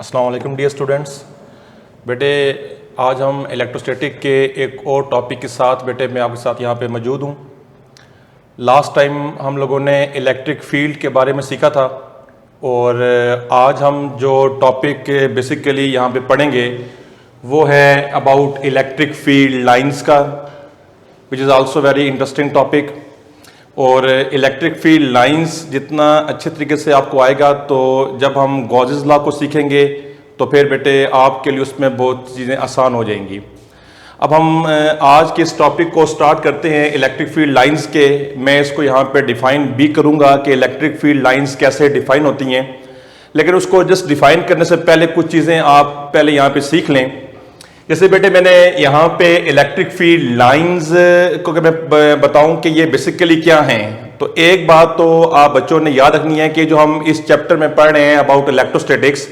अस्सलाम वालेकुम dear students. बेटे आज हम इलेक्ट्रोस्टैटिक के एक और टॉपिक के साथ बेटे मैं आपके साथ यहाँ पे मौजूद हूँ। लास्ट टाइम हम लोगों ने इलेक्ट्रिक फील्ड के बारे में सीखा था और आज हम जो टॉपिक बेसिकली यहाँ पे पढ़ेंगे वो है अबाउट इलेक्ट्रिक फील्ड लाइंस का, which is also very interesting topic. और इलेक्ट्रिक फील्ड लाइंस जितना अच्छे तरीके से आपको आएगा तो जब हम गॉसेस लॉ को सीखेंगे तो फिर बेटे आपके लिए उसमें बहुत चीज़ें आसान हो जाएंगी। अब हम आज के इस टॉपिक को स्टार्ट करते हैं इलेक्ट्रिक फील्ड लाइंस के। मैं इसको यहाँ पे डिफ़ाइन भी करूँगा कि इलेक्ट्रिक फील्ड लाइंस कैसे डिफ़ाइन होती हैं, लेकिन उसको जस्ट डिफ़ाइन करने से पहले कुछ चीज़ें आप पहले यहाँ पे सीख लें। जैसे बेटे मैंने यहाँ पे इलेक्ट्रिक फील्ड लाइंस को मैं बताऊं कि ये बेसिकली क्या हैं, तो एक बात तो आप बच्चों ने याद रखनी है कि जो हम इस चैप्टर में पढ़ रहे हैं अबाउट इलेक्ट्रोस्टैटिक्स,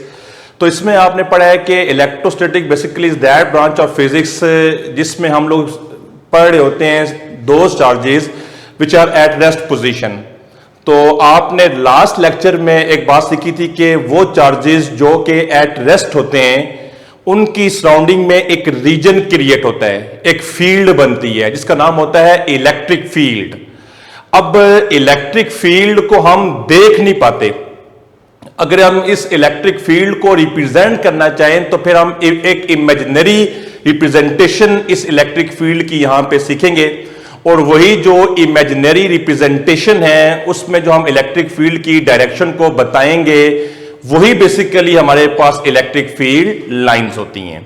तो इसमें आपने पढ़ा है कि electrostatic basically is that branch of physics जिसमें हम लोग पढ़ रहे होते हैं those charges which are at rest position. तो आपने लास्ट लेक्चर में एक बात सीखी थी कि वो चार्जेस जो कि एट रेस्ट होते हैं उनकी सराउंडिंग में एक रीजन क्रिएट होता है, एक फील्ड बनती है जिसका नाम होता है इलेक्ट्रिक फील्ड। अब इलेक्ट्रिक फील्ड को हम देख नहीं पाते, अगर हम इस इलेक्ट्रिक फील्ड को रिप्रेजेंट करना चाहें तो फिर हम एक इमेजिनरी रिप्रेजेंटेशन इस इलेक्ट्रिक फील्ड की यहां पे सीखेंगे। और वही जो इमेजिनरी रिप्रेजेंटेशन है उसमें जो हम इलेक्ट्रिक फील्ड की डायरेक्शन को बताएंगे वही बेसिकली हमारे पास इलेक्ट्रिक फील्ड लाइंस होती हैं।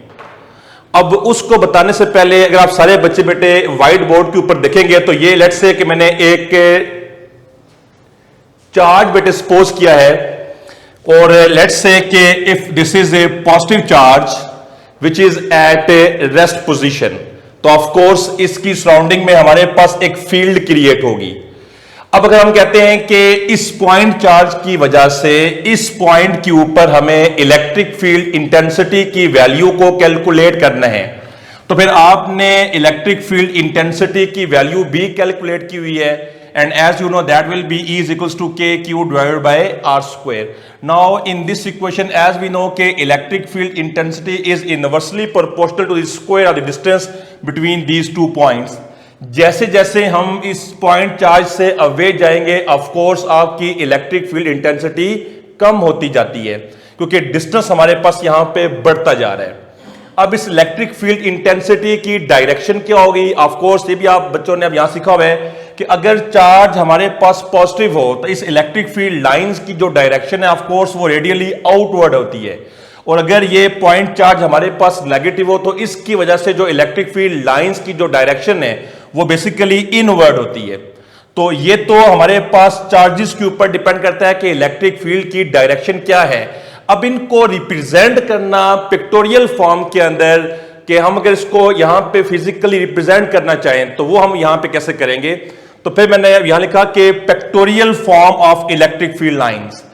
अब उसको बताने से पहले अगर आप सारे बच्चे बेटे व्हाइट बोर्ड के ऊपर देखेंगे तो ये लेट्स से कि मैंने एक चार्ज बेटे सपोज किया है और लेट्स से कि if this is a positive charge which is at rest position, तो ऑफ कोर्स इसकी सराउंडिंग में हमारे पास एक फील्ड क्रिएट होगी। अब अगर हम कहते हैं कि इस पॉइंट चार्ज की वजह से इस पॉइंट के ऊपर हमें इलेक्ट्रिक फील्ड इंटेंसिटी की वैल्यू को कैलकुलेट करना है, तो फिर आपने इलेक्ट्रिक फील्ड इंटेंसिटी की वैल्यू भी कैलकुलेट की हुई है, and as you know that will be E equals to K Q divided by R square. Now in this equation as we know के electric field intensity is inversely proportional to the square of the distance between these two points. जैसे जैसे हम इस point charge से away जाएंगे of course आपकी electric field intensity कम होती जाती है क्योंकि डिस्टेंस हमारे पास यहां पे बढ़ता जा रहा है। अब इस इलेक्ट्रिक फील्ड इंटेंसिटी की डायरेक्शन क्या होगी, ऑफ कोर्स ये भी आप बच्चों ने अब यहां सीखा हुआ है कि अगर चार्ज हमारे पास पॉजिटिव हो तो इस इलेक्ट्रिक फील्ड लाइंस की जो डायरेक्शन है ऑफ कोर्स वो रेडियली आउटवर्ड होती है, और अगर ये पॉइंट चार्ज हमारे पास नेगेटिव हो तो इसकी वजह से जो इलेक्ट्रिक फील्ड लाइंस की जो डायरेक्शन है वो बेसिकली इनवर्ड होती है। तो ये तो हमारे पास चार्जेस के ऊपर डिपेंड करता है कि इलेक्ट्रिक फील्ड की डायरेक्शन क्या है। अब इनको रिप्रेजेंट करना पिक्टोरियल फॉर्म के अंदर कि हम अगर इसको यहां पे फिजिकली रिप्रेजेंट करना चाहें तो वो हम यहां पे कैसे करेंगे, तो फिर मैंने यहां लिखा कि pictorial form of electric field lines.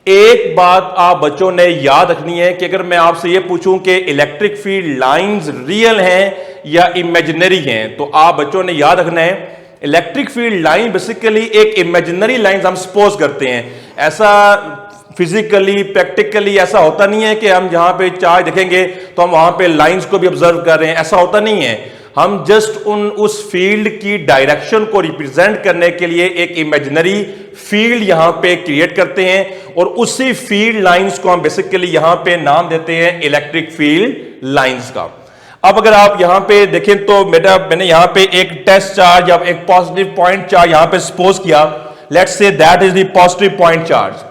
एक बात आप बच्चों ने याद रखनी है कि अगर मैं आपसे यह पूछूं कि इलेक्ट्रिक फील्ड लाइंस रियल हैं या इमेजिनरी हैं, तो आप बच्चों ने याद रखना है इलेक्ट्रिक फील्ड लाइन बेसिकली एक इमेजिनरी लाइन हम सपोज करते हैं। ऐसा फिजिकली प्रैक्टिकली ऐसा होता नहीं है कि हम जहां पे चार्ज देखेंगे तो हम वहां पे लाइंस को भी ऑब्जर्व कर रहे हैं, ऐसा होता नहीं है। हम जस्ट उस फील्ड की डायरेक्शन को रिप्रेजेंट करने के लिए एक इमेजिनरी फील्ड यहां पे क्रिएट करते हैं और उसी फील्ड लाइंस को हम बेसिकली यहां पे नाम देते हैं इलेक्ट्रिक फील्ड लाइंस का। अब अगर आप यहां पे देखें तो मैंने यहां पे एक टेस्ट चार्ज या एक पॉजिटिव पॉइंट चार्ज यहां पे सपोज किया, let's say that is the positive point charge.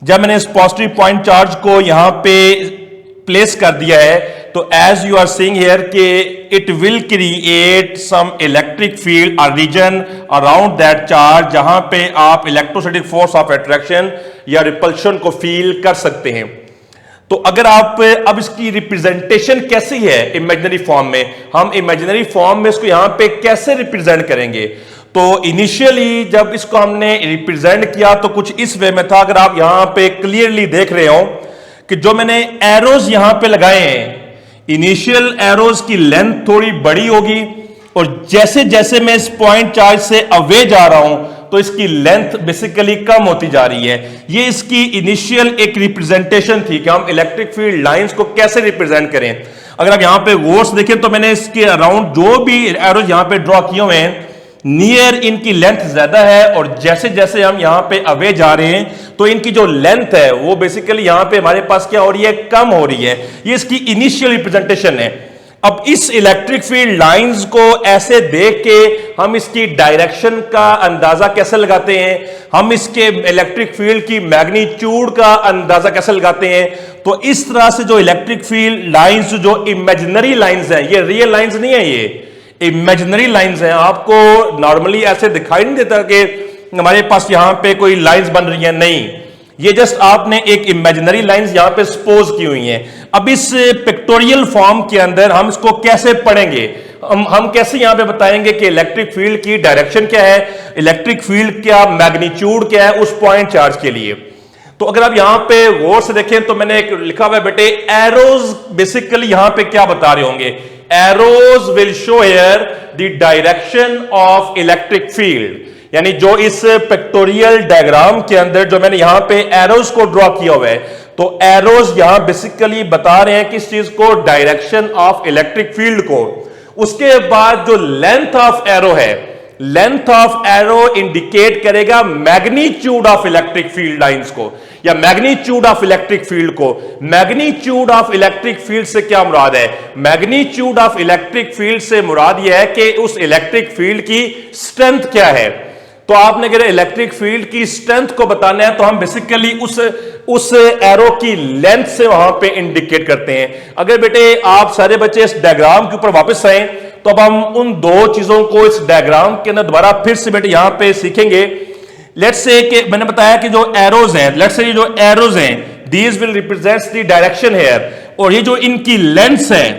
जब मैंने इस पॉजिटिव पॉइंट चार्ज को यहां पे प्लेस कर दिया है तो as you are seeing here कि it will create some electric field और रीजन अराउंड दैट चार्ज जहां पे आप इलेक्ट्रोस्टैटिक फोर्स ऑफ अट्रैक्शन या रिपल्शन को फील कर सकते हैं। तो अगर आप अब इसकी रिप्रेजेंटेशन कैसी है इमेजिनरी फॉर्म में, हम इमेजिनरी फॉर्म में इसको यहां पे कैसे रिप्रेजेंट करेंगे, तो इनिशियली जब इसको हमने रिप्रेजेंट किया तो कुछ इस वे में था। अगर आप यहां पे क्लियरली देख रहे हो कि जो मैंने एरोज यहां पे लगाए हैं, इनिशियल एरोज की लेंथ थोड़ी बड़ी होगी और जैसे जैसे मैं इस पॉइंट चार्ज से अवे जा रहा हूं तो इसकी लेंथ बेसिकली कम होती जा रही है। ये इसकी इनिशियल एक रिप्रेजेंटेशन थी कि हम इलेक्ट्रिक फील्ड लाइंस को कैसे रिप्रेजेंट करें। अगर आप यहां पे वर्ड्स देखें तो मैंने इसके अराउंड जो भी एरोज यहां पे ड्रॉ किए हुए हैं, नियर इनकी लेंथ ज्यादा है, और जैसे जैसे हम यहां पे अवे जा रहे हैं तो इनकी जो लेंथ है वो बेसिकली यहां पे हमारे पास क्या हो रही है, कम हो रही है। ये इसकी इनिशियल रिप्रेजेंटेशन है। अब इस इलेक्ट्रिक फील्ड लाइंस को ऐसे देख के हम इसकी डायरेक्शन का अंदाजा कैसे लगाते हैं, हम इसके इलेक्ट्रिक फील्ड की मैग्नीट्यूड का अंदाजा कैसे लगाते हैं। तो इस तरह से जो इलेक्ट्रिक फील्ड लाइंस, जो इमेजिनरी लाइंस हैं, ये रियल लाइंस नहीं है, ये इमेजिनरी लाइंस हैं। आपको नॉर्मली ऐसे दिखाई नहीं देता कि हमारे पास यहां पे कोई लाइंस बन रही है, नहीं, ये जस्ट आपने एक इमेजिनरी लाइंस यहां पे सपोज की हुई हैं। अब इस पिक्टोरियल फॉर्म के अंदर हम इसको कैसे पढ़ेंगे, हम कैसे यहां पे बताएंगे कि इलेक्ट्रिक फील्ड की डायरेक्शन क्या है, इलेक्ट्रिक फील्ड क्या मैग्नीट्यूड क्या है उस पॉइंट चार्ज के लिए। तो अगर आप यहां पे गौर से देखें तो मैंने एक लिखा हुआ है बेटे, एरोज बेसिकली यहां पे क्या बता रहे होंगे, arrows will show here the direction of electric field. यानी जो इस पिक्टोरियल डायग्राम के अंदर जो मैंने यहां पे एरोज को ड्रॉ किया हुआ है, तो एरोज यहां बेसिकली बता रहे हैं किस चीज को, डायरेक्शन ऑफ इलेक्ट्रिक फील्ड को। उसके बाद जो लेंथ ऑफ एरो है, लेंथ ऑफ एरो इंडिकेट करेगा magnitude of electric field lines को, या मैग्नीट्यूड ऑफ इलेक्ट्रिक फील्ड को। मैग्नीट्यूड ऑफ इलेक्ट्रिक फील्ड से क्या मुराद है, मैग्नीट्यूड ऑफ इलेक्ट्रिक फील्ड से मुराद यह है कि उस इलेक्ट्रिक फील्ड की स्ट्रेंथ क्या है। तो आपने अगर इलेक्ट्रिक फील्ड की स्ट्रेंथ को बताना है तो हम बेसिकली उस एरो की लेंथ से वहां पे इंडिकेट करते हैं। अगर बेटे आप सारे बच्चे इस डायग्राम के ऊपर वापस आए तो अब हम उन दो चीजों को इस डायग्राम के अंदर दोबारा फिर से बेटे यहां पे सीखेंगे। लेट्स से कि मैंने बताया कि जो एरोज हैं, लेट्स से जो एरोज हैं, these will represent the direction here, और ये जो इनकी लेंथ्स हैं,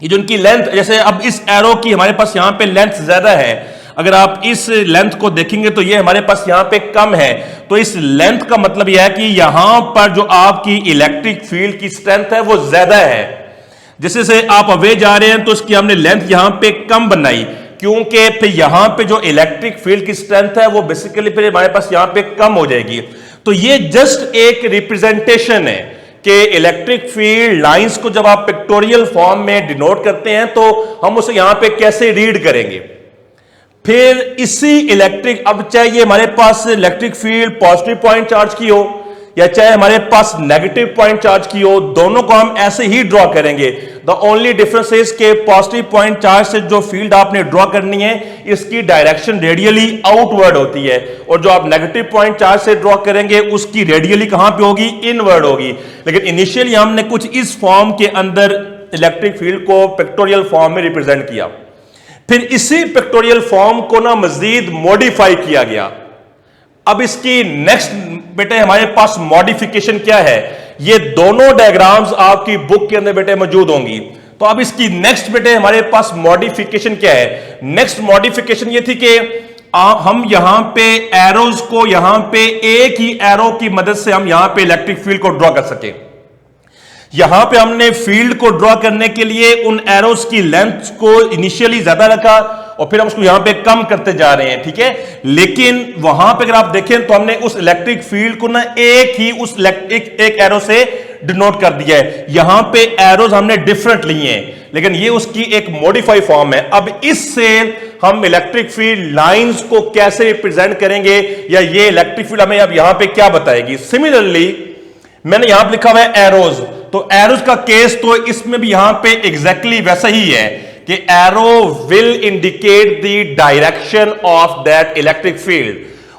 ये जो इनकी लेंथ, जैसे अब इस एरो की हमारे पास यहां पे लेंथ ज्यादा है, अगर आप इस लेंथ को देखेंगे तो ये हमारे पास यहां पे कम है। तो इस लेंथ का मतलब यह है कि यहां पर जो आपकी इलेक्ट्रिक फील्ड की स्ट्रेंथ है वो ज्यादा है। जैसे से आप अवे जा रहे हैं तो इसकी हमने लेंथ यहां पे कम बनाई, क्योंकि फिर यहां पे जो इलेक्ट्रिक फील्ड की स्ट्रेंथ है वो बेसिकली फिर हमारे पास यहां पे कम हो जाएगी। तो ये जस्ट एक रिप्रेजेंटेशन है कि इलेक्ट्रिक फील्ड लाइंस को जब आप पिक्टोरियल फॉर्म में डिनोट करते हैं तो हम उसे यहां पे कैसे रीड करेंगे। फिर इसी इलेक्ट्रिक, अब चाहे ये हमारे पास electric field positive point charge की हो या चाहे हमारे पास नेगेटिव पॉइंट चार्ज की हो, दोनों को हम ऐसे ही ड्रॉ करेंगे। द ओनली डिफरेंस इज के पॉजिटिव पॉइंट चार्ज से जो फील्ड आपने ड्रॉ करनी है इसकी डायरेक्शन रेडियली आउटवर्ड होती है, और जो आप नेगेटिव पॉइंट चार्ज से ड्रॉ करेंगे उसकी रेडियली कहां पे होगी, इनवर्ड होगी। लेकिन इनिशियली हमने कुछ इस फॉर्म के अंदर इलेक्ट्रिक फील्ड को पिक्टोरियल फॉर्म में रिप्रेजेंट किया। फिर इसी पिक्टोरियल फॉर्म को ना मजीद मॉडिफाई किया गया। अब इसकी नेक्स्ट बेटे हमारे पास मॉडिफिकेशन क्या है, ये दोनों डायग्राम्स आपकी बुक के अंदर बेटे मौजूद होंगी। तो अब इसकी नेक्स्ट बेटे हमारे पास मॉडिफिकेशन क्या है, नेक्स्ट मॉडिफिकेशन ये थी कि हम यहां पे एरोज को यहां पे एक ही एरो की मदद से हम यहां पे इलेक्ट्रिक फील्ड को ड्रॉ कर सके। यहां पे हमने फील्ड को ड्रॉ करने के लिए उन एरोस की लेंथ को इनिशियली ज्यादा रखा और फिर हम उसको यहां पे कम करते जा रहे हैं, ठीक है। लेकिन वहां पे अगर आप देखें तो हमने उस इलेक्ट्रिक फील्ड को ना एक ही उस एक एरो से डिनोट कर दिया है। यहां पे एरोज हमने डिफरेंट लिए हैं, लेकिन ये उसकी एक मॉडिफाई फॉर्म है। अब इससे हम इलेक्ट्रिक फील्ड लाइंस को कैसे रिप्रेजेंट करेंगे, या ये इलेक्ट्रिक फील्ड हमें अब यहां पे क्या बताएगी। सिमिलरली मैंने यहां पे लिखा हुआ है एरोज, तो एरोज का केस तो इसमें भी यहां पे एग्जैक्टली वैसा ही है कि arrow will indicate the direction of that electric field,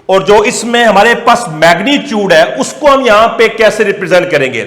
और जो इसमें हमारे पास मैग्नीट्यूड है उसको हम यहां पे कैसे रिप्रेजेंट करेंगे।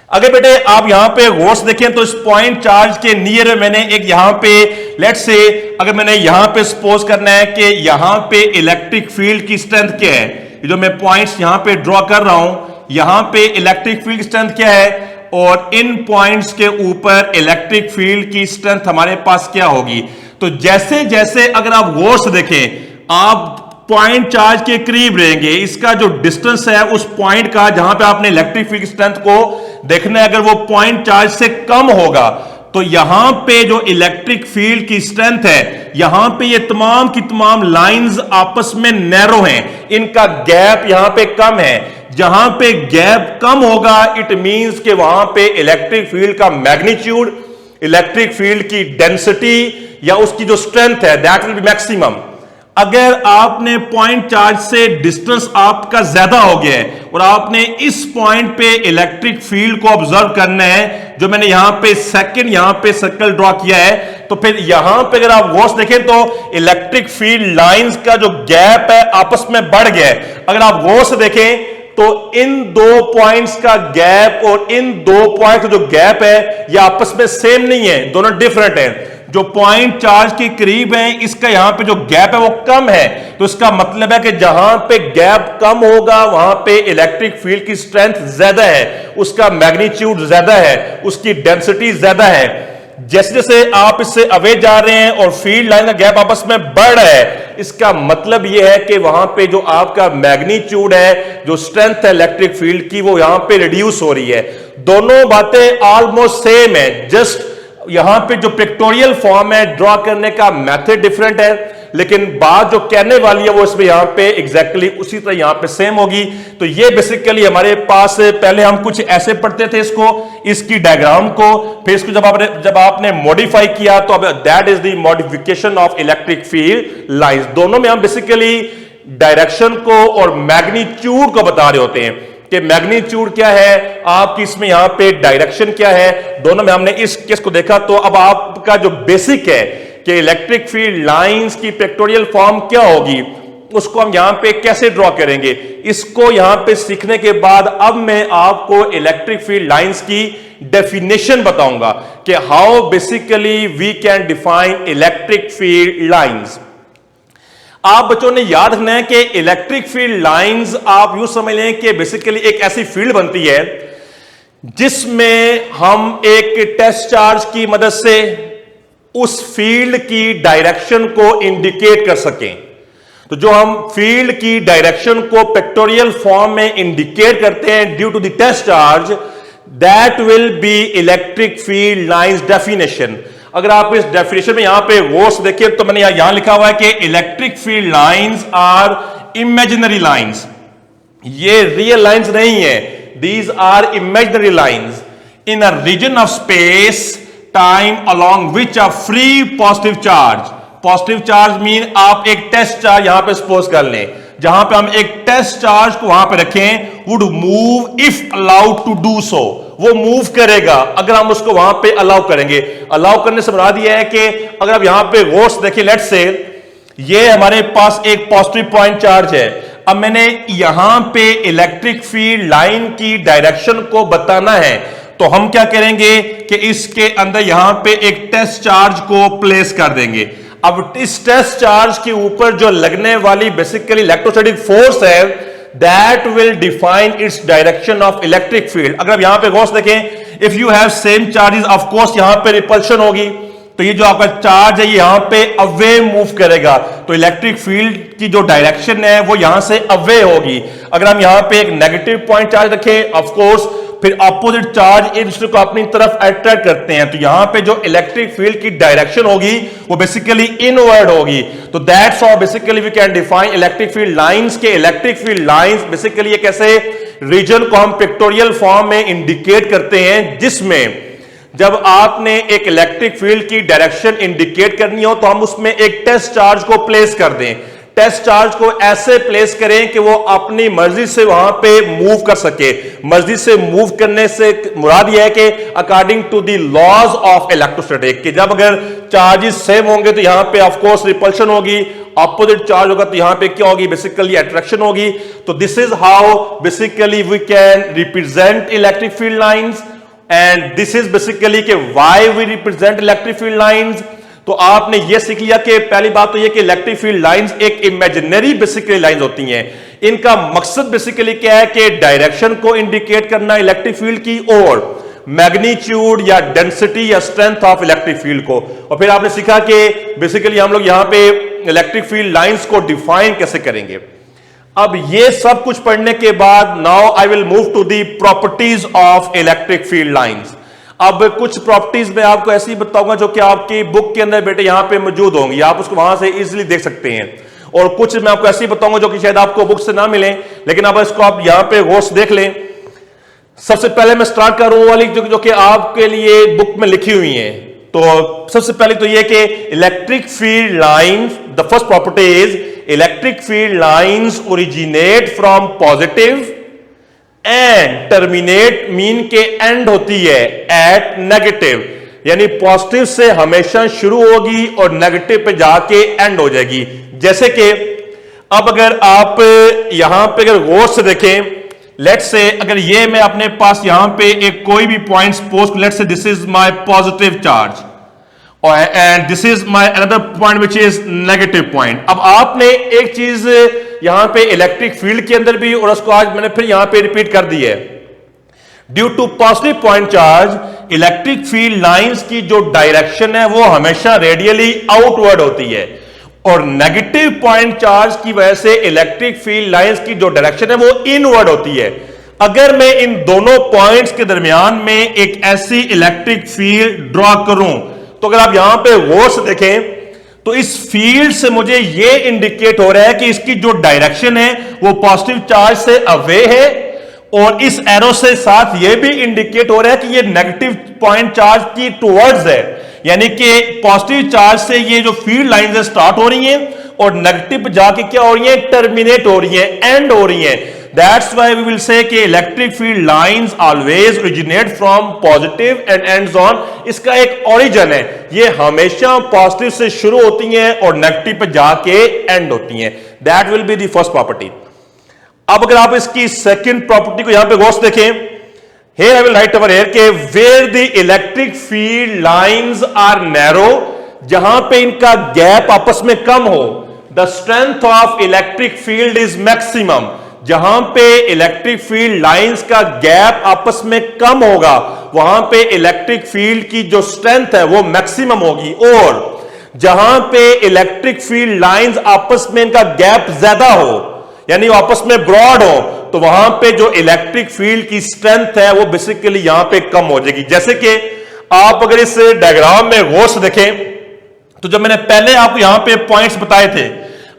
अगर बेटे आप यहां पे गौर से देखें तो इस पॉइंट चार्ज के नियर मैंने एक यहां पे लेट्स से अगर मैंने यहां पे सपोज करना है कि यहां पे इलेक्ट्रिक फील्ड की स्ट्रेंथ क्या है, ये जो मैं पॉइंट्स यहां पे ड्रॉ कर रहा हूं, यहां पे इलेक्ट्रिक फील्ड स्ट्रेंथ क्या है और इन पॉइंट्स के ऊपर इलेक्ट्रिक फील्ड की स्ट्रेंथ हमारे पास क्या होगी। तो जैसे जैसे अगर आप गौर से देखें, आप पॉइंट चार्ज के करीब रहेंगे, इसका जो डिस्टेंस है उस पॉइंट का जहां पे आपने इलेक्ट्रिक फील्ड स्ट्रेंथ को देखना है, अगर वो पॉइंट चार्ज से कम होगा तो यहां पे जो इलेक्ट्रिक फील्ड की स्ट्रेंथ है, यहां पे ये तमाम की तमाम लाइंस आपस में नैरो हैं, इनका गैप यहां पे कम है। जहां पे गैप कम होगा इट मींस कि वहां पे इलेक्ट्रिक फील्ड का मैग्नीट्यूड, इलेक्ट्रिक फील्ड की डेंसिटी या उसकी जो स्ट्रेंथ है दैट विल बी मैक्सिमम। अगर आपने पॉइंट चार्ज से डिस्टेंस आपका ज्यादा हो गया है और आपने इस पॉइंट पे इलेक्ट्रिक फील्ड को ऑब्जर्व करना है, जो मैंने यहां पे सेकंड यहां पे सर्कल ड्रॉ किया है, तो फिर यहां पे अगर आप गौर से देखें तो इलेक्ट्रिक फील्ड लाइंस का जो गैप है आपस में बढ़ गया है। अगर आप गौर से देखें तो इन दो पॉइंट्स का गैप और इन दो पॉइंट का जो गैप है ये आपस में सेम नहीं है, दोनों डिफरेंट है। जो पॉइंट चार्ज के करीब है इसका यहां पे जो गैप है वो कम है, तो इसका मतलब है कि जहां पे गैप कम होगा वहां पे इलेक्ट्रिक फील्ड की स्ट्रेंथ ज्यादा है, उसका मैग्नीट्यूड ज्यादा है, उसकी डेंसिटी ज्यादा है। जैसे जैसे आप इससे अवे जा रहे हैं और फील्ड लाइन का गैप आपस में बढ़ रहा है, इसका मतलब यह है कि वहां पे जो आपका मैग्नीट्यूड है, जो स्ट्रेंथ है इलेक्ट्रिक फील्ड की, वो यहां पे रिड्यूस हो रही है। दोनों बातें ऑलमोस्ट सेम है, जस्ट यहां पे जो पिक्टोरियल फॉर्म है ड्रॉ करने का मेथड डिफरेंट है, लेकिन बात जो कहने वाली है वो इसमें यहां पे एग्जैक्टली उसी तरह यहां पे सेम होगी। तो ये बेसिकली हमारे पास पहले हम कुछ ऐसे पढ़ते थे इसको, इसकी डायग्राम को, फिर इसको जब आपने मॉडिफाई किया तो अब that is the modification of electric field lines. दोनों में हम बेसिकली डायरेक्शन को और मैग्नीट्यूड को बता रहे होते हैं कि मैग्नीट्यूड क्या है, आपकी इसमें यहां पे डायरेक्शन क्या है। दोनों में हमने इस केस को देखा। तो अब आपका जो बेसिक है कि इलेक्ट्रिक फील्ड लाइंस की पिक्टोरियल फॉर्म क्या होगी, उसको हम यहां पे कैसे ड्रॉ करेंगे, इसको यहां पे सीखने के बाद अब मैं आपको इलेक्ट्रिक फील्ड लाइंस की डेफिनेशन बताऊंगा कि how basically we can define electric field lines. आप बच्चों ने याद रखना है कि इलेक्ट्रिक फील्ड लाइंस आप यूं समझ लें कि बेसिकली एक ऐसी फील्ड बनती है जिसमें हम एक टेस्ट चार्ज की मदद से उस फील्ड की डायरेक्शन को इंडिकेट कर सकें। तो जो हम फील्ड की डायरेक्शन को पिक्टोरियल फॉर्म में इंडिकेट करते हैं due to the test charge, that will be electric field lines definition. अगर आप इस डेफिनेशन में यहां पे वर्ड्स देखें तो मैंने यहां लिखा हुआ है कि electric field lines are imaginary lines. ये रियल लाइंस नहीं है, these are imaginary lines in a region of space time along which are free positive charge. Positive charge mean आप एक टेस्ट चार्ज यहां पे सपोज कर लें, जहां पे हम एक टेस्ट चार्ज को वहां पे रखें, would move if allowed to do so, वो मूव करेगा अगर हम उसको वहां पे अलाउ करेंगे। अलाउ करने से मुराद यह है कि अगर आप यहां पे वर्ड्स देखिए, लेट्स से ये हमारे पास एक पॉजिटिव पॉइंट चार्ज है। अब मैंने यहां पे इलेक्ट्रिक फील्ड लाइन की डायरेक्शन को बताना है, तो हम क्या करेंगे कि इसके अंदर यहां पे एक टेस्ट चार्ज को प्लेस कर देंगे। अब इस टेस्ट चार्ज के ऊपर जो लगने वाली बेसिकली इलेक्ट्रोस्टैटिक फोर्स है, that will define its direction of electric field. अगर आप यहां पे गौर से देखें, if you have same charges, of course यहां पे रिपल्शन होगी, तो ये जो आपका चार्ज है ये यहां पे अवे मूव करेगा, तो इलेक्ट्रिक फील्ड की जो डायरेक्शन है वो यहां से अवे होगी। अगर हम यहां पे एक नेगेटिव पॉइंट चार्ज रखें, ऑफ कोर्स फिर अपोजिट चार्ज एक दूसरे को अपनी तरफ अट्रैक्ट करते हैं, तो यहां पे जो इलेक्ट्रिक फील्ड की डायरेक्शन होगी वो बेसिकली इनवर्ड होगी। तो that's how basically we can define electric field lines के इलेक्ट्रिक फील्ड लाइंस बेसिकली एक ऐसे रीजन को हम पिक्टोरियल फॉर्म में इंडिकेट करते हैं जिसमें जब आपने एक इलेक्ट्रिक फील्ड की डायरेक्शन इंडिकेट करनी हो तो हम उसमें एक टेस्ट चार्ज को प्लेस कर दें। टेस्ट चार्ज को ऐसे प्लेस करें कि वो अपनी मर्जी से वहां पे मूव कर सके। मर्जी से मूव करने से मुराद यह है कि according to the laws of electrostatic, कि जब अगर चार्जेस सेम होंगे तो यहां पे ऑफ कोर्स रिपल्शन होगी, ऑपोजिट चार्ज होगा तो यहां पे क्या होगी, बेसिकली अट्रैक्शन होगी। तो this is how basically we can represent electric field lines, and this is basically कि why we represent electric field lines. तो आपने यह सीख लिया कि पहली बात तो यह कि इलेक्ट्रिक फील्ड लाइंस एक इमेजिनरी बेसिकली लाइंस होती हैं। इनका मकसद बेसिकली क्या है कि डायरेक्शन को इंडिकेट करना इलेक्ट्रिक फील्ड की, और मैग्नीट्यूड या डेंसिटी या स्ट्रेंथ ऑफ इलेक्ट्रिक फील्ड को। और फिर आपने सीखा कि बेसिकली हम लोग यहां पे इलेक्ट्रिक फील्ड लाइंस को डिफाइन कैसे करेंगे। अब ये सब कुछ पढ़ने के बाद now I will move to the properties of electric field lines. अब कुछ प्रॉपर्टीज में आपको ऐसी बताऊंगा जो कि आपकी बुक के अंदर बेटे यहां पे मौजूद होंगी, आप उसको वहां से इजीली देख सकते हैं। और कुछ मैं आपको ऐसी बताऊंगा जो कि शायद आपको बुक से ना मिले, लेकिन अब इसको आप यहां पे गौर से देख लें। सबसे पहले मैं स्टार्ट कर रहा हूं वाली जो कि आपके लिए बुक में लिखी हुई है। तो सबसे पहले तो यह कि electric field lines, the first property is electric field lines originate from positive and terminate mean के एंड होती है एट नेगेटिव, यानी पॉजिटिव से हमेशा शुरू होगी और नेगेटिव पे जाके एंड हो जाएगी। जैसे कि अब अगर आप यहां पे अगर गौर से देखें, लेट्स से अगर ये मैं अपने पास यहां पे एक कोई भी point suppose let's say this is my positive charge और and this is my another point which is negative point. अब आपने एक चीज यहां पे इलेक्ट्रिक फील्ड के अंदर भी और उसको आज मैंने फिर यहां पे रिपीट कर दी है, due to positive point charge electric field lines की जो डायरेक्शन है वो हमेशा रेडियली आउटवर्ड होती है और नेगेटिव पॉइंट चार्ज की वजह से इलेक्ट्रिक फील्ड लाइंस की जो डायरेक्शन है वो इनवर्ड होती है। अगर मैं इन दोनों पॉइंट्स के दरमियान में एक ऐसी इलेक्ट्रिक फील्ड ड्रॉ करूं तो अगर आप यहां पे गौर से देखें तो इस फील्ड से मुझे ये इंडिकेट हो रहा है कि इसकी जो डायरेक्शन है वो पॉजिटिव चार्ज से अवे है और इस एरो से साथ ये भी इंडिकेट हो रहा है कि ये नेगेटिव पॉइंट चार्ज की टुवर्ड्स है, यानी कि पॉजिटिव चार्ज से ये जो फील्ड लाइंस स्टार्ट हो रही हैं और नेगेटिव जाके क्या हो रही है, टर्मिनेट हो रही है, एंड हो रही है। That's why we will say कि electric field lines always originate from positive and ends on. इसका एक ओरिजिन है, ये हमेशा पॉजिटिव से शुरू होती हैं और नेगेटिव पे जाके एंड होती हैं। That will be the first property. अब अगर आप इसकी सेकंड प्रॉपर्टी को यहां पे गौर से देखें, here I will write over here कि where the electric field lines are narrow, जहां पे इनका गैप आपस में कम हो, the strength of electric field is maximum, जहां पे इलेक्ट्रिक फील्ड लाइंस का गैप आपस में कम होगा वहां पे इलेक्ट्रिक फील्ड की जो स्ट्रेंथ है वो मैक्सिमम होगी। और जहां पे इलेक्ट्रिक फील्ड लाइंस आपस में इनका गैप ज्यादा हो यानी आपस में ब्रॉड हो तो वहां पे जो इलेक्ट्रिक फील्ड की स्ट्रेंथ है वो बेसिकली यहां पे कम हो जाएगी। जैसे कि आप अगर इस डायग्राम में गौर से देखें तो जब मैंने पहले आपको यहां पे पॉइंट्स बताए थे,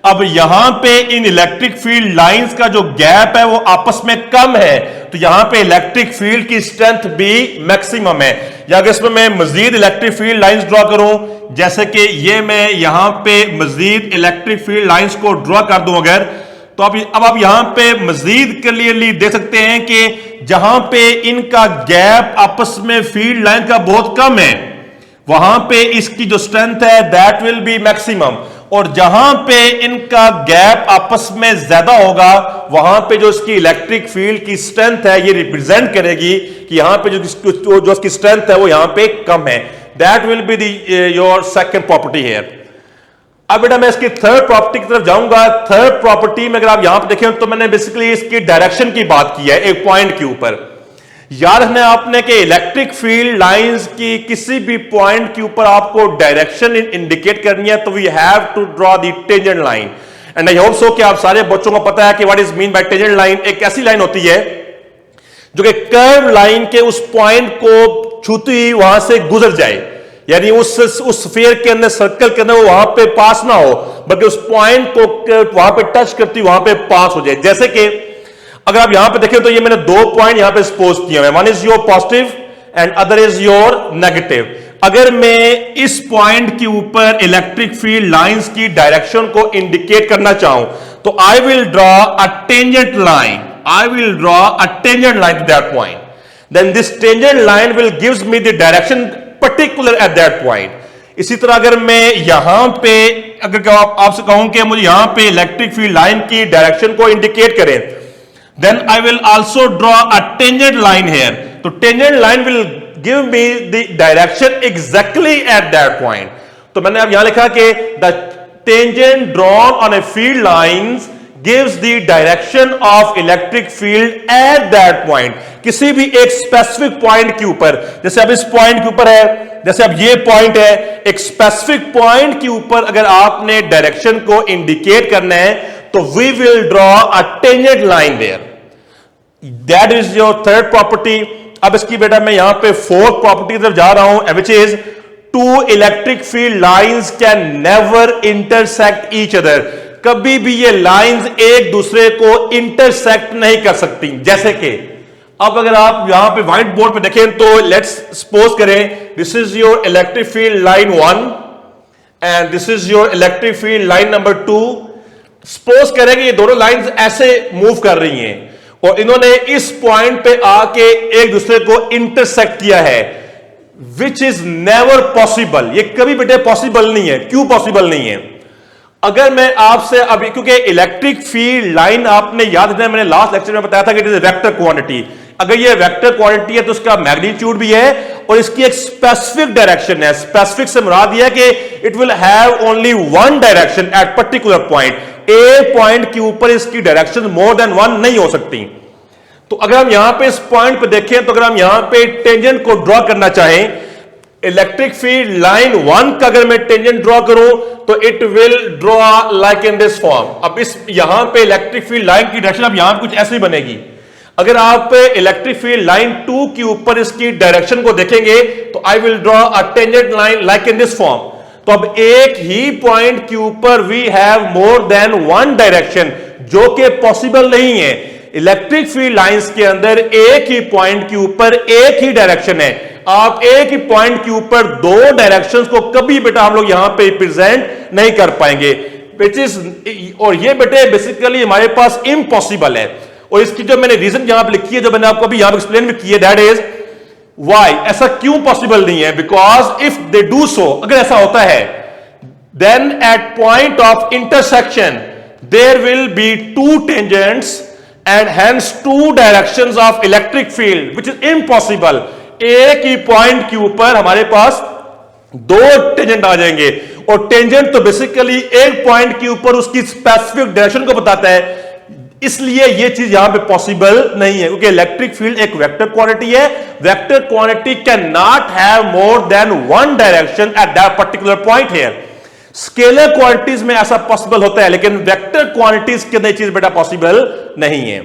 अब यहां पे इन इलेक्ट्रिक फील्ड लाइंस का जो गैप है वो आपस में कम है तो यहां पे इलेक्ट्रिक फील्ड की स्ट्रेंथ भी मैक्सिमम है। या अगर इसमें मैं मजीद इलेक्ट्रिक फील्ड लाइंस ड्रॉ करूं, जैसे कि ये मैं यहां पे मजीद इलेक्ट्रिक फील्ड लाइंस को ड्रॉ कर दूं अगर, तो अब आप यहां पे मजीद क्लियरली देख सकते हैं कि जहां पे इनका गैप आपस में फील्ड लाइन का बहुत कम है वहां पे इसकी जो स्ट्रेंथ है दैट विल बी मैक्सिमम, और जहां पे इनका गैप आपस में ज्यादा होगा वहां पे जो इसकी इलेक्ट्रिक फील्ड की स्ट्रेंथ है ये रिप्रेजेंट करेगी कि यहां पे जो इसकी स्ट्रेंथ है वो यहां पे कम है। That will be the your second property here. अब बेटा मैं इसकी थर्ड प्रॉपर्टी की तरफ जाऊंगा। थर्ड प्रॉपर्टी में अगर आप यहां पर देखें तो मैंने बेसिकली इसकी डायरेक्शन की बात की है एक पॉइंट के ऊपर। याद रखना आपने कि इलेक्ट्रिक फील्ड लाइंस की किसी भी पॉइंट के ऊपर आपको डायरेक्शन इंडिकेट करनी है तो we have to draw the tangent line. And I hope so कि आप सारे बच्चों को पता है कि what is mean by tangent line. एक ऐसी लाइन होती है जो कि कर्व लाइन के उस पॉइंट को छूती हुई वहां से गुजर जाए, यानी उस स्फीयर के अंदर सर्कल के अंदर वो वहां पे पास ना हो बल्कि उस पॉइंट को वहां पे टच करती वहां पे पास हो जाए। जैसे कि अगर आप यहां पे देखें तो ये मैंने दो पॉइंट यहां पे सपोज किए हुए, one is your positive and other is your negative. अगर मैं इस पॉइंट के ऊपर इलेक्ट्रिक फील्ड लाइंस की डायरेक्शन को इंडिकेट करना चाहूं तो I will draw a tangent line, I will draw a tangent line to that point, then this tangent line will gives me the direction particular at that point. इसी तरह अगर मैं यहां पे अगर आपसे कहूं कि मुझे यहां पे इलेक्ट्रिक फील्ड लाइन की डायरेक्शन को इंडिकेट करें then I will also draw a tangent line here, तो tangent line will give me the direction exactly at that point। तो मैंने अब यहां लिखा कि the tangent drawn on a field lines gives the direction of electric field at that point। किसी भी एक स्पेसिफिक पॉइंट के ऊपर, जैसे अब इस पॉइंट के ऊपर है, जैसे अब ये पॉइंट है, एक स्पेसिफिक पॉइंट के ऊपर अगर आपने डायरेक्शन को इंडिकेट करना है तो we will draw a tangent line there. That is your third property. अब इसकी बेटा मैं यहां पे फोर्थ प्रॉपर्टी की तरफ जा रहा हूं, which is two electric field lines can never intersect each other. कभी भी ये लाइंस एक दूसरे को इंटरसेक्ट नहीं कर सकती। जैसे कि अब अगर आप यहां पे व्हाइट बोर्ड पे देखें तो लेट्स सपोज करें this is your electric field line 1 and this is your electric field line number 2। Suppose करें कि ये दोनों लाइंस ऐसे मूव कर रही हैं और इन्होंने इस पॉइंट पे आके एक दूसरे को इंटरसेक्ट किया है, विच इज नेवर पॉसिबल। ये कभी बेटे पॉसिबल नहीं है। क्यों पॉसिबल नहीं है? अगर मैं आपसे अभी, क्योंकि इलेक्ट्रिक फील्ड लाइन आपने याद रखना, मैंने लास्ट लेक्चर में बताया था कि इट इज वेक्टर क्वांटिटी। अगर ये वेक्टर क्वांटिटी है तो उसका मैग्नीट्यूड भी है और इसकी एक स्पेसिफिक डायरेक्शन है। स्पेसिफिक से मुराद यह है कि it will have only one direction at particular point. A point के ऊपर इसकी डायरेक्शन मोर देन वन नहीं हो सकती। तो अगर हम यहां पे इस पॉइंट पे देखें तो अगर हम यहां पे टेंजेंट को ड्रॉ करना चाहें, इलेक्ट्रिक फील्ड लाइन 1 का अगर मैं टेंजेंट ड्रॉ करूं तो it will draw like in this form. अब इस यहां पे इलेक्ट्रिक फील्ड लाइन की डायरेक्शन अब यहां कुछ ऐसी बनेगी। अगर आप इलेक्ट्रिक फील्ड लाइन 2 के ऊपर इसकी डायरेक्शन को देखेंगे तो I will draw a tangent line like in this form. तो अब एक ही पॉइंट के ऊपर we have more than one direction, जो कि पॉसिबल नहीं है। इलेक्ट्रिक फील्ड लाइंस के अंदर एक ही पॉइंट के ऊपर एक ही डायरेक्शन है। आप एक ही पॉइंट के ऊपर दो डायरेक्शंस को कभी बेटा हम लोग यहां पे प्रेजेंट नहीं कर पाएंगे, विच इज, और ये बेटे बेसिकली हमारे पास इम्पॉसिबल है। और इसकी जो मैंने रीजन यहां पे लिखी है, जो मैंने आपको अभी यहां पे एक्सप्लेन भी की है, दैट इज वाई। ऐसा क्यों पॉसिबल नहीं है? Because if they do so, अगर ऐसा होता है, then at point of intersection there will be two tangents and hence two directions of electric field, which is impossible। एक ही पॉइंट के ऊपर हमारे पास दो टेंजेंट आ जाएंगे और टेंजेंट तो बेसिकली एक पॉइंट के ऊपर उसकी स्पेसिफिक डायरेक्शन को बताता है, इसलिए यह चीज यहां पे पॉसिबल नहीं है, क्योंकि इलेक्ट्रिक फील्ड एक वेक्टर क्वांटिटी है। Vector quantity can not have more than one direction at that particular point here. Scalar quantities में ऐसा पॉसिबल होता है, लेकिन वेक्टर क्वांटिटीज के अंदर चीज बेटा पॉसिबल नहीं है।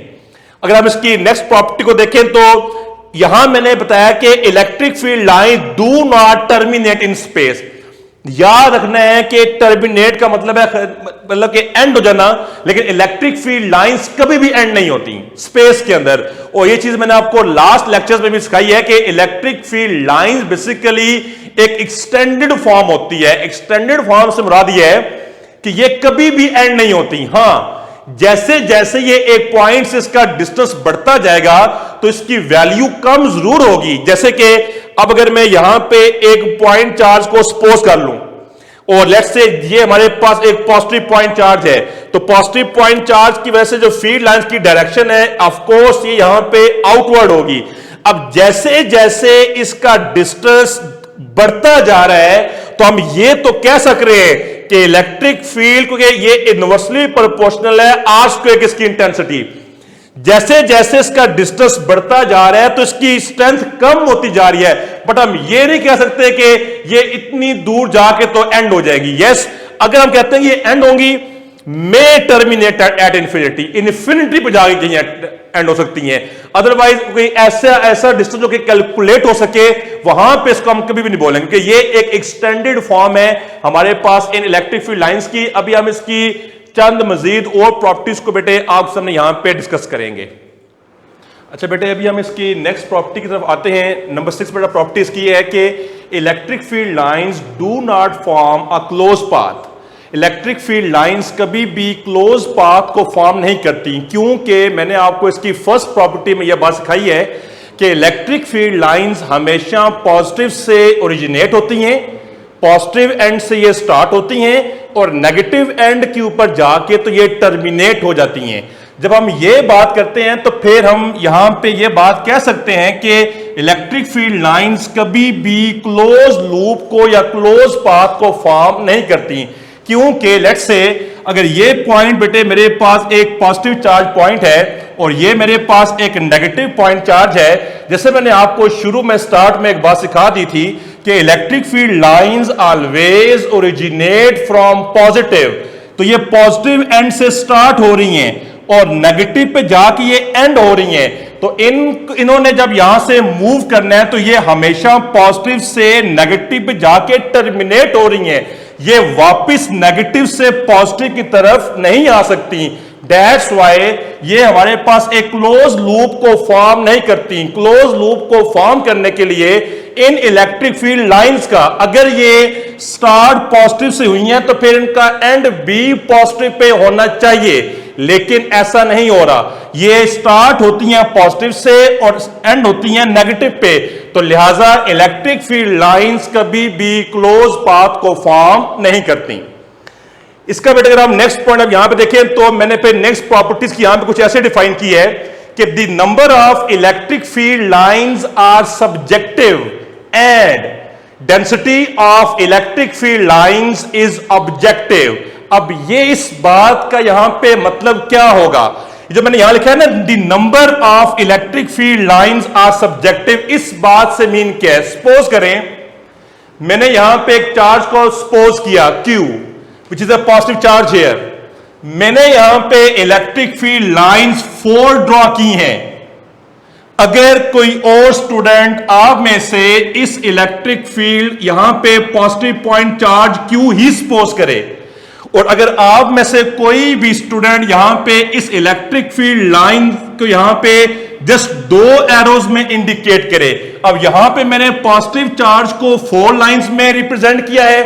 अगर हम इसकी नेक्स्ट प्रॉपर्टी को देखें तो यहां मैंने बताया कि electric field line do not terminate in space. याद रखना है कि टर्मिनेट का मतलब है मतलब कि एंड हो जाना, लेकिन इलेक्ट्रिक फील्ड लाइंस कभी भी एंड नहीं होती स्पेस के अंदर। और ये चीज मैंने आपको लास्ट लेक्चर्स में भी सिखाई है कि इलेक्ट्रिक फील्ड लाइंस बेसिकली एक एक्सटेंडेड फॉर्म होती है। एक्सटेंडेड फॉर्म से मुराद यह है कि ये कभी भी एंड नहीं होती। हां, जैसे जैसे ये एक पॉइंट से इसका डिस्टेंस बढ़ता जाएगा तो इसकी वैल्यू कम जरूर होगी। जैसे कि अब अगर मैं यहां पे एक पॉइंट चार्ज को सपोज कर लूं और लेट्स से ये हमारे पास एक पॉजिटिव पॉइंट चार्ज है, तो पॉजिटिव पॉइंट चार्ज की वजह से जो फील्ड लाइंस की डायरेक्शन है ऑफ कोर्स ये यहां पे आउटवर्ड होगी। अब जैसे जैसे इसका डिस्टेंस बढ़ता जा रहा है तो हम ये तो कह सक रहे हैं कि इलेक्ट्रिक फील्ड, क्योंकि ये इनवर्सली प्रोपोर्शनल है आर स्क्वायर की इसकी इंटेंसिटी, जैसे जैसे इसका डिस्टेंस बढ़ता जा रहा है तो इसकी स्ट्रेंथ कम होती जा रही है। बट हम ये नहीं कह सकते कि ये इतनी दूर जाके तो एंड हो जाएगी। यस, अगर हम कहते हैं कि ये एंड होंगी, मे टर्मिनेट एट इन्फिनिटी, इन्फिनिटी पर जाके एंड हो सकती हैं। अदरवाइज कोई ऐसा डिस्टेंस जो कि कैलकुलेट हो सके वहां पे इसको हम कभी भी नहीं बोलेंगे कि ये एक एक्सटेंडेड फॉर्म है हमारे पास इन इलेक्ट्रिक फील्ड लाइंस की। अभी हम इसकी चंद मजीद और प्रॉपर्टीज को बेटे आप सबने यहां पे डिस्कस करेंगे। अच्छा बेटे, अभी हम इसकी नेक्स्ट प्रॉपर्टी की तरफ आते हैं। नंबर 6 बेटा प्रॉपर्टी इसकी है कि electric field lines do not form a close path. Electric field lines कभी भी क्लोज पाथ को फॉर्म नहीं करती, क्योंकि मैंने आपको इसकी फर्स्ट प्रॉपर्टी में यह बात सिखाई है कि इलेक्ट्रिक फील्ड लाइंस हमेशा पॉजिटिव से ओरिजिनेट होती हैं, पॉजिटिव एंड से ये स्टार्ट होती हैं और नेगेटिव एंड के ऊपर जाके तो ये टर्मिनेट हो जाती हैं। जब हम ये बात करते हैं तो फिर हम यहां पे ये बात कह सकते हैं कि इलेक्ट्रिक फील्ड लाइंस कभी भी क्लोज लूप को या क्लोज पाथ को फॉर्म नहीं करती, क्योंकि लेट्स से अगर ये पॉइंट बेटे मेरे पास एक पॉजिटिव चार्ज पॉइंट है और ये मेरे पास एक नेगेटिव पॉइंट चार्ज है, जैसे मैंने आपको शुरू में स्टार्ट में एक बात सिखा दी थी कि electric field lines always originate from positive, तो ये पॉजिटिव एंड से स्टार्ट हो रही हैं और नेगेटिव पे जाके ये एंड हो रही हैं। तो इन्होंने जब यहां से मूव करना है तो ये हमेशा पॉजिटिव से नेगेटिव पे जाके टर्मिनेट हो रही हैं, ये वापस नेगेटिव से पॉजिटिव की तरफ नहीं आ सकती। दैट्स वाई ये हमारे पास एक क्लोज लूप को फॉर्म नहीं करती। क्लोज लूप को फॉर्म करने के लिए इन इलेक्ट्रिक फील्ड लाइंस का अगर ये स्टार्ट पॉजिटिव से हुई हैं तो फिर इनका एंड भी पॉजिटिव पे होना चाहिए, लेकिन ऐसा नहीं हो रहा। ये स्टार्ट होती हैं पॉजिटिव से और एंड होती हैं नेगेटिव पे, तो लिहाजा इलेक्ट्रिक फील्ड लाइंस कभी भी क्लोज पाथ को फॉर्म नहीं करती। इसका बेटा अगर आप नेक्स्ट पॉइंट अब यहां पे देखें तो मैंने फिर नेक्स्ट प्रॉपर्टीज की यहां पे कुछ ऐसे डिफाइन की है कि the number of electric field lines are subjective and density of electric field lines is objective. अब ये इस बात का यहां पे मतलब क्या होगा, जो मैंने यहां लिखा है ना, the number of electric field lines are subjective, इस बात से मीन क्या है। सपोज करें मैंने यहां पे एक चार्ज को सपोज किया Q which is a positive charge here, मैंने यहां पे इलेक्ट्रिक फील्ड लाइंस 4 ड्रॉ की हैं। अगर कोई और स्टूडेंट आप में से इस इलेक्ट्रिक फील्ड यहां पे पॉजिटिव पॉइंट चार्ज Q ही सपोज करे और अगर आप में से कोई भी स्टूडेंट यहां पे इस इलेक्ट्रिक फील्ड लाइन को यहां पे जस्ट 2 एरोज में इंडिकेट करे। अब यहां पे मैंने पॉजिटिव चार्ज को 4 लाइंस में रिप्रेजेंट किया है,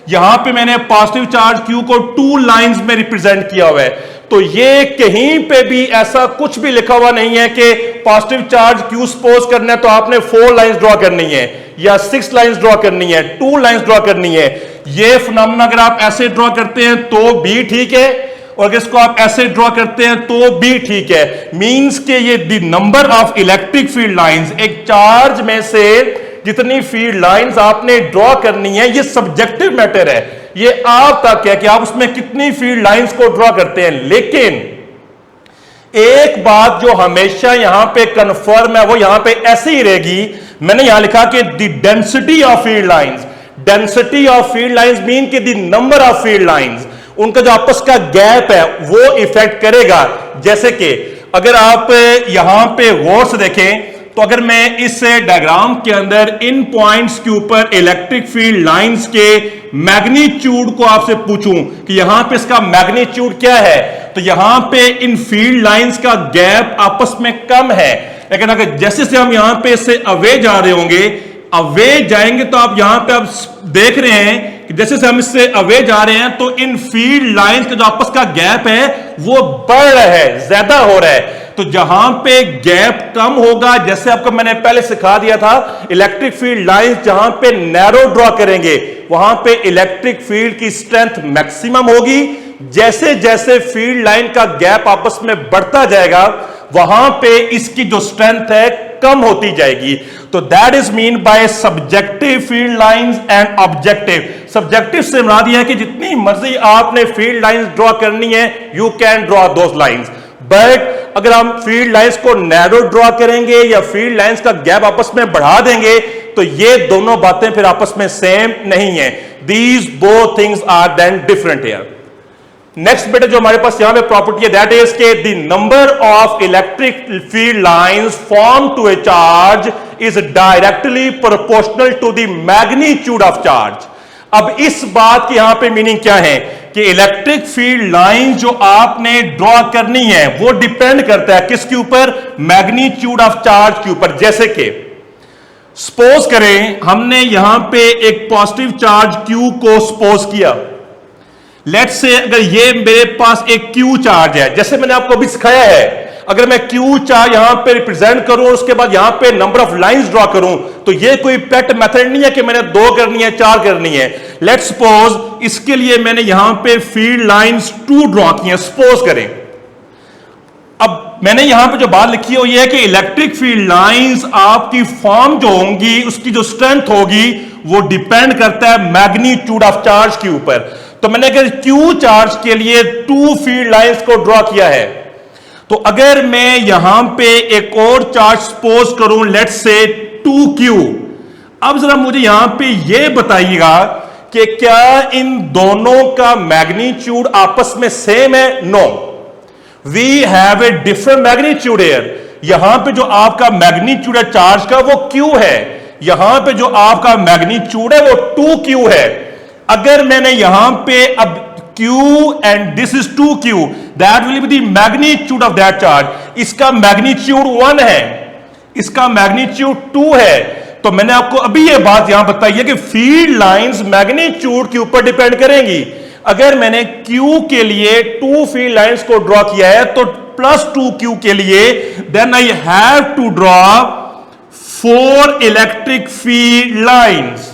यहां पे मैंने पॉजिटिव चार्ज Q को 2 लाइंस में रिप्रेजेंट किया हुआ है। तो ये कहीं पे भी ऐसा कुछ भी लिखा हुआ नहीं है कि पॉजिटिव चार्ज Q सपोज करना है तो आपने 4 लाइंस ड्रॉ करनी है या 6 लाइंस ड्रॉ करनी है, 2 लाइंस ड्रॉ करनी है। ये फिनोमेना अगर आप ऐसे ड्रॉ करते हैं तो भी ठीक है और अगर इसको आप ऐसे ड्रॉ करते हैं तो भी ठीक है। मींस के ये the number of electric field lines, एक चार्ज में से जितनी फील्ड लाइंस आपने ड्रॉ करनी है ये सब्जेक्टिव मैटर है, ये आप तक है कि आप उसमें कितनी फील्ड लाइंस को ड्रॉ करते हैं। लेकिन एक बात जो हमेशा यहां पे कंफर्म है वो यहां पे ऐसे ही रहेगी। मैंने यहां लिखा कि the density of field lines, density of field lines mean कि the number of field lines, उनका जो आपस का गैप है वो इफेक्ट करेगा। जैसे कि अगर आप यहां पे गौर से देखें तो अगर मैं इस डायग्राम के अंदर इन पॉइंट्स के ऊपर इलेक्ट्रिक फील्ड लाइंस के मैग्नीट्यूड को आपसे पूछूं कि यहां पे इसका मैग्नीट्यूड क्या है, तो यहां पे इन फील्ड लाइंस का गैप आपस में कम है। लेकिन अगर जैसे जैसे हम यहां पे इससे अवे जा रहे होंगे, अवे जाएंगे तो आप यहां पे आप देख रहे हैं कि जैसे जैसे हम इससे अवे जा रहे हैं तो इन फील्ड लाइंस का जो आपस का गैप है वो बढ़ रहा है, ज्यादा हो रहा है। तो जहां पे गैप कम होगा, जैसे आपको मैंने पहले सिखा दिया था, इलेक्ट्रिक फील्ड लाइंस जहां पे नैरो ड्रॉ करेंगे वहां पे इलेक्ट्रिक फील्ड की स्ट्रेंथ मैक्सिमम होगी। जैसे जैसे फील्ड लाइन का गैप आपस में बढ़ता जाएगा वहां पे इसकी जो स्ट्रेंथ है कम होती जाएगी। तो that is mean bye subjective field lines and objective. Subjective से मुराद यह है कि जितनी मर्जी आपने फील्ड लाइंस ड्रॉ करनी है you can draw those lines, but अगर हम फील्ड लाइंस को नैरो ड्रॉ करेंगे या फील्ड लाइंस का गैप आपस में बढ़ा देंगे तो ये दोनों बातें फिर आपस में सेम नहीं है। These both things are then different here. Next बेटा जो हमारे पास यहां पे प्रॉपर्टी है दैट इज के the number of electric field lines form to a charge is directly proportional to the magnitude of charge. अब इस बात की यहां पे मीनिंग क्या है कि इलेक्ट्रिक फील्ड लाइन जो आपने ड्रॉ करनी है वो डिपेंड करता है किसके ऊपर, मैग्नीट्यूड ऑफ चार्ज के ऊपर। जैसे कि सपोज करें हमने यहां पे एक पॉजिटिव चार्ज Q को सपोज किया, लेट्स से अगर ये मेरे पास एक Q चार्ज है, जैसे मैंने आपको अभी सिखाया है, अगर मैं Q चार्ज यहां पे रिप्रेजेंट करूं और उसके बाद यहां पे नंबर ऑफ लाइंस ड्रॉ करूं तो ये कोई पेट मेथड नहीं है कि मैंने 2 करनी है 4 करनी है। लेट्स सपोज इसके लिए मैंने यहां पे फील्ड लाइंस 2 ड्रॉ की हैं, सपोज करें। अब मैंने यहां पे जो बात लिखी है वो ये है कि इलेक्ट्रिक फील्ड लाइंस आपकी फॉर्म जो होंगी उसकी जो स्ट्रेंथ होगी वो डिपेंड करता है मैग्नीट्यूड ऑफ चार्ज के ऊपर। तो मैंने अगर Q चार्ज के लिए 2 फील्ड लाइंस को ड्रॉ किया है तो अगर मैं यहां पे एक और चार्ज सपोज करूं लेट्स से 2Q, अब जरा मुझे यहां पे ये बताइएगा कि क्या इन दोनों का मैग्नीट्यूड आपस में सेम है? No, we have a different magnitude here. यहां पे जो आपका मैग्नीट्यूड है चार्ज का वो Q है, यहां पे जो आपका मैग्नीट्यूड है वो 2Q है। अगर मैंने यहां पे अब Q and this is 2Q, that will be the magnitude of that charge. इसका मैग्नीट्यूड 1 है, इसका मैग्नीट्यूड 2 है। तो मैंने आपको अभी ये बात यहां बताई है कि फील्ड लाइंस मैग्नीट्यूड के ऊपर डिपेंड करेंगी। अगर मैंने Q के लिए 2 फील्ड लाइंस को ड्रॉ किया है तो प्लस 2Q के लिए then I have to draw 4 electric field lines.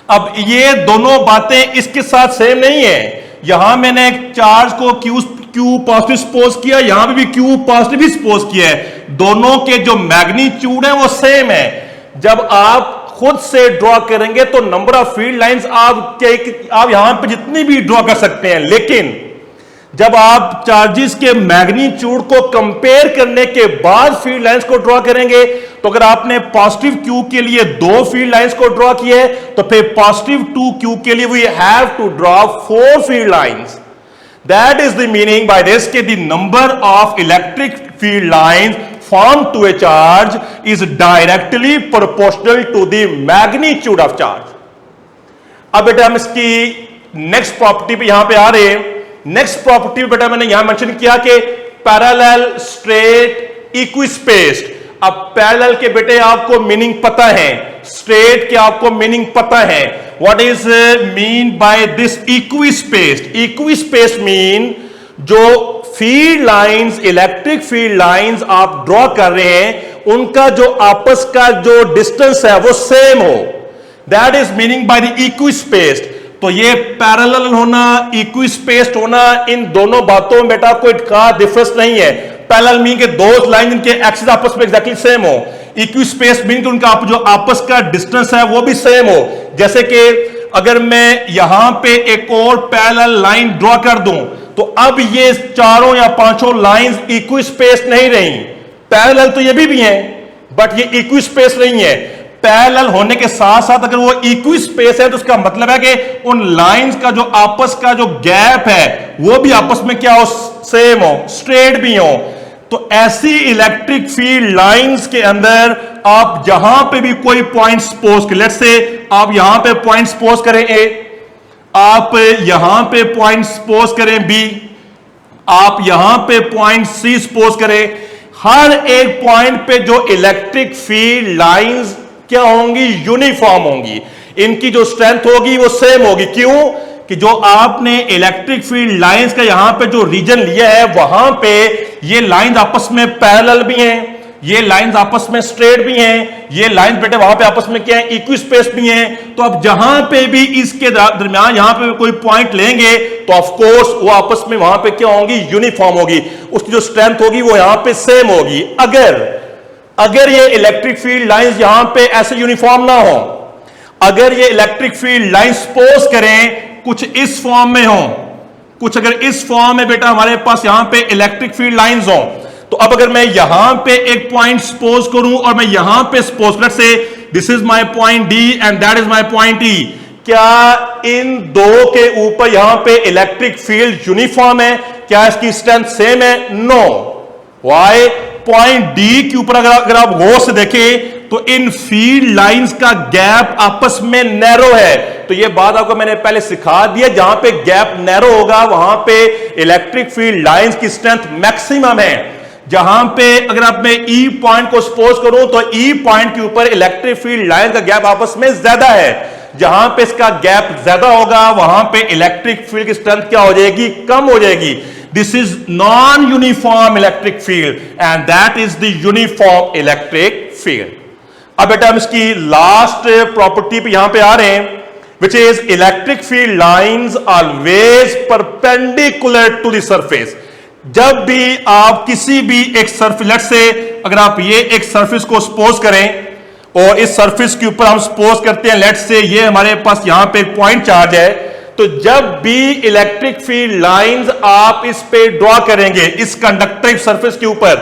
अब ये दोनों बातें इसके साथ सेम नहीं है। यहां मैंने एक चार्ज को Q पॉजिटिव सपोज किया, यहां पे भी Q पॉजिटिव सपोज किया है, दोनों के जो मैग्नीट्यूड है वो सेम है। जब आप खुद से ड्रॉ करेंगे तो नंबर ऑफ फील्ड लाइंस आप यहां पे जितनी भी ड्रॉ कर सकते हैं, लेकिन जब आप चार्जेस के मैग्नीट्यूड को कंपेयर करने के बाद फील्ड लाइंस को ड्रॉ करेंगे, तो अगर आपने पॉजिटिव Q के लिए 2 फील्ड लाइंस को ड्रॉ किए तो फिर पॉजिटिव 2Q के लिए we have to draw 4 field lines. That is the meaning by this के the number of electric field lines formed to a charge is directly proportional to the magnitude of charge। अब बेटा हम इसकी next property पे यहां पे आ रहे हैं। नेक्स्ट प्रॉपर्टी बेटा मैंने यहां मेंशन किया कि पैरेलल, स्ट्रेट, इक्विस्पेस्ड। अब पैरेलल के बेटे आपको मीनिंग पता है, स्ट्रेट के आपको मीनिंग पता है। What is mean by this equispaced? Equispaced mean जो field lines, electric field lines आप ड्रॉ कर रहे हैं, उनका जो आपस का जो डिस्टेंस है वो सेम हो। That is meaning by the equispaced. तो ये पैरेलल होना, इक्विस्पेस्ड होना, इन दोनों बातों में बेटा कोई खास डिफरेंस नहीं है। पैरेलल मीन के दो लाइन जिनके एक्सिस आपस में एग्जैक्टली सेम हो, इक्विस्पेस्ड मीन कि उनका जो आपस का डिस्टेंस है वो भी सेम हो। जैसे कि अगर मैं यहां पे एक और पैरेलल लाइन ड्रॉ कर दूं तो अब ये चारों या पांचों लाइंस इक्विस्पेस नहीं रही। पैरेलल तो ये भी हैं बट ये इक्विस्पेस नहीं है। पैरेलल होने के साथ साथ अगर वो इक्विस्पेस है तो उसका मतलब है कि उन लाइंस का जो आपस का जो गैप है वो भी आपस में क्या हो, सेम हो, स्ट्रेट भी हो। तो ऐसी इलेक्ट्रिक फील्ड लाइंस के अंदर आप जहां पे भी कोई पॉइंट सपोज करें, लेट्स से आप यहां पे पॉइंट सपोज करें A, आप यहां पे पॉइंट सपोज करें B, आप यहां पे पॉइंट C सपोज करें। हर एक पॉइंट पे जो इलेक्ट्रिक फील्ड लाइंस क्या होंगी, यूनिफॉर्म होंगी। इनकी जो स्ट्रेंथ होगी वो सेम होगी। क्यों? कि जो आपने इलेक्ट्रिक फील्ड लाइंस का यहां पे जो रीजन लिया है वहां पे ये लाइंस आपस में पैरेलल भी हैं, ये लाइंस आपस में स्ट्रेट भी हैं, ये लाइंस बेटे वहां पे आपस में क्या है, इक्विस्पेस भी हैं। तो अब जहां पे भी इसके दरमियान यहां पे कोई पॉइंट लेंगे तो ऑफ कोर्स वो आपस में वहां पे क्या होंगी, यूनिफॉर्म होगी, उसकी जो स्ट्रेंथ होगी वो यहां पे सेम होगी। अगर ये इलेक्ट्रिक फील्ड लाइंस यहां पे ऐसे यूनिफॉर्म ना हो, अगर ये इलेक्ट्रिक फील्ड लाइंस सपोज करें कुछ इस फॉर्म में हो, कुछ अगर इस फॉर्म में बेटा हमारे पास यहां पे इलेक्ट्रिक फील्ड लाइंस हो, तो अब अगर मैं यहां पे एक पॉइंट सपोज करूं और मैं यहां पे सपोज कर से this is my point D and that is my point ई, क्या इन दो के ऊपर यहां पे इलेक्ट्रिक फील्ड यूनिफॉर्म है? क्या इसकी स्ट्रेंथ सेम है? नो। वाई? पॉइंट डी के ऊपर अगर आप गौर से देखें तो इन फील्ड लाइंस का गैप आपस में नैरो है। तो ये बात आपको मैंने पहले सिखा दिया, जहां पे गैप नैरो होगा वहां पे इलेक्ट्रिक फील्ड लाइंस की स्ट्रेंथ मैक्सिमम है। जहां पे अगर आप मैं ई पॉइंट को सपोज करूं तो ई पॉइंट के ऊपर इलेक्ट्रिक फील्ड लाइन का गैप आपस में ज्यादा है। जहां पे इसका गैप ज्यादा होगा वहां पे इलेक्ट्रिक फील्ड की स्ट्रेंथ क्या हो जाएगी, कम हो जाएगी। This is non uniform electric field and that is the uniform electric field. अब बेटा हम इसकी लास्ट प्रॉपर्टी पे यहां पे आ रहे हैं, which is electric field lines always perpendicular to the surface. जब भी आप किसी भी एक सरफेस, लेट्स से अगर आप ये एक सरफेस को सपोज करें और इस सरफेस के ऊपर हम सपोज करते हैं लेट्स से ये हमारे पास यहां पे एक पॉइंट चार्ज है, तो जब भी इलेक्ट्रिक फील्ड लाइंस आप इस पे ड्रॉ करेंगे इस कंडक्टिव सरफेस के ऊपर,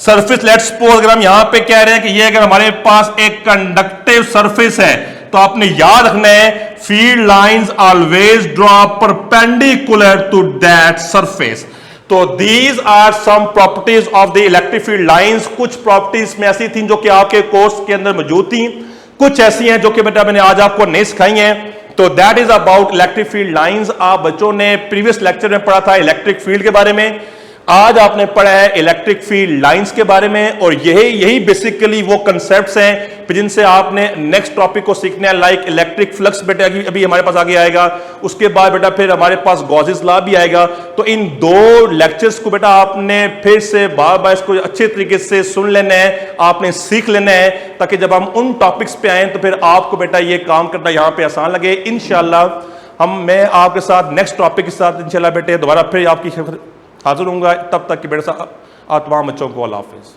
सरफेस लेट्स सपोज अगर हम यहां पे कह रहे हैं कि ये अगर हमारे पास एक कंडक्टिव सरफेस है तो आपने याद रखना है field lines always draw perpendicular to that surface. तो these are some properties of the electric field lines. कुछ प्रॉपर्टीज में ऐसी थी जो कि आपके कोर्स के अंदर मौजूद थी, कुछ ऐसी हैं जो कि बेटा मैंने आज आपको नहीं सिखाई हैं। तो that is about electric field lines. आप बच्चों ने प्रीवियस लेक्चर में पढ़ा था इलेक्ट्रिक फील्ड के बारे में, आज आपने पढ़ा है इलेक्ट्रिक फील्ड लाइंस के बारे में, और यही बेसिकली वो कंसेप्ट्स हैं जिनसे आपने नेक्स्ट टॉपिक को सीखना है, लाइक इलेक्ट्रिक फ्लक्स। बेटा अभी हमारे पास आगे आएगा, उसके बाद बेटा फिर हमारे पास गॉसेस लॉ भी आएगा। तो इन दो लेक्चर्स को बेटा आपने फिर से बार बार इसको अच्छे तरीके से सुन लेना है, आपने सीख लेना है, ताकि जब हम उन टॉपिक्स पे आए तो फिर आपको बेटा ये काम करना यहां पे आसान लगे। इंशाल्लाह मैं आपके साथ नेक्स्ट टॉपिक के साथ इंशाल्लाह बेटे दोबारा फिर आपकी हाजिर होऊंगा। तब तक कि बेटा आप तमाम बच्चों को अल्लाह हाफिज़।